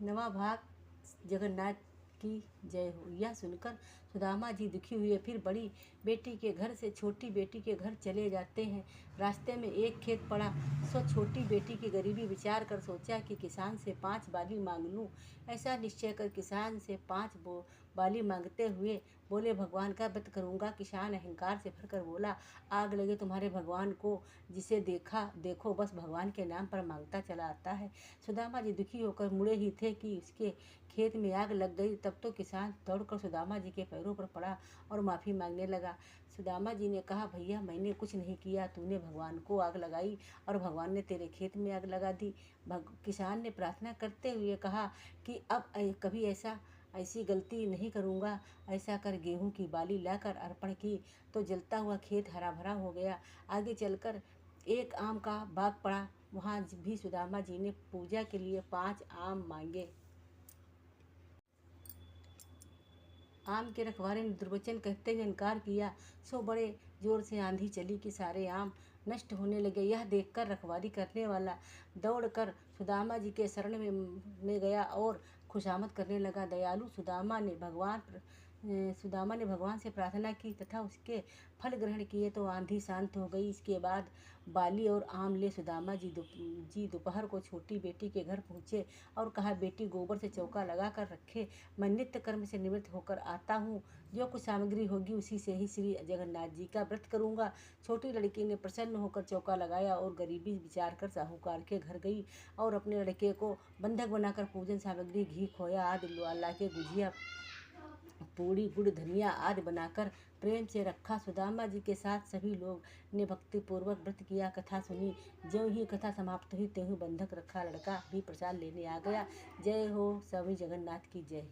नवा भाग जगन्नाथ की जय हो। यह सुनकर सुदामा जी दुखी हुए फिर बड़ी बेटी के घर से छोटी बेटी के घर चले जाते हैं। रास्ते में एक खेत पड़ा, सो छोटी बेटी की गरीबी विचार कर सोचा कि किसान से 5 बाली मांग लूँ। ऐसा निश्चय कर किसान से 5 बाली मांगते हुए बोले, भगवान का व्रत करूँगा। किसान अहंकार से भरकर बोला, आग लगे तुम्हारे भगवान को, जिसे देखो बस भगवान के नाम पर मांगता चला आता है। सुदामा जी दुखी होकर मुड़े ही थे कि उसके खेत में आग लग गई। तब तो किसान दौड़कर सुदामा जी के पैरों पर पड़ा और माफ़ी मांगने लगा। सुदामा जी ने कहा, भैया मैंने कुछ नहीं किया, तूने भगवान को आग लगाई और भगवान ने तेरे खेत में आग लगा दी। किसान ने प्रार्थना करते हुए कहा कि अब कभी ऐसी गलती नहीं करूँगा। ऐसा कर गेहूं की बाली लाकर अर्पण की तो जलता हुआ खेत हरा भरा हो गया। आगे चलकर एक आम का बाग पड़ा, वहाँ भी सुदामा जी ने पूजा के लिए 5 आम मांगे। आम के रखवारे ने दुर्वचन कहते हुए इनकार किया, सो बड़े जोर से आंधी चली कि सारे आम नष्ट होने लगे। यह देखकर रखवारी करने वाला दौड़कर सुदामा जी के शरण में गया और खुशामद करने लगा। दयालु सुदामा ने भगवान से प्रार्थना की तथा उसके फल ग्रहण किए तो आंधी शांत हो गई। इसके बाद बाली और आम ले सुदामा जी दोपहर को छोटी बेटी के घर पहुँचे और कहा, बेटी गोबर से चौका लगा कर रखे, मैं नित्य कर्म से निवृत्त होकर आता हूँ। जो कुछ सामग्री होगी उसी से ही श्री जगन्नाथ जी का व्रत करूँगा। छोटी लड़की ने प्रसन्न होकर चौका लगाया और गरीबी विचार कर साहूकार के घर गई और अपने लड़के को बंधक बनाकर पूजन सामग्री घी खोया आदि अल्लाह के गुजिया पूड़ी गुड़ धनिया आदि बनाकर प्रेम से रखा। सुदामा जी के साथ सभी लोग ने भक्तिपूर्वक व्रत किया। कथा सुनी। ज्यों ही कथा समाप्त हुई त्यों ही बंधक रखा लड़का भी प्रसाद लेने आ गया। जय हो स्वामी जगन्नाथ की जय।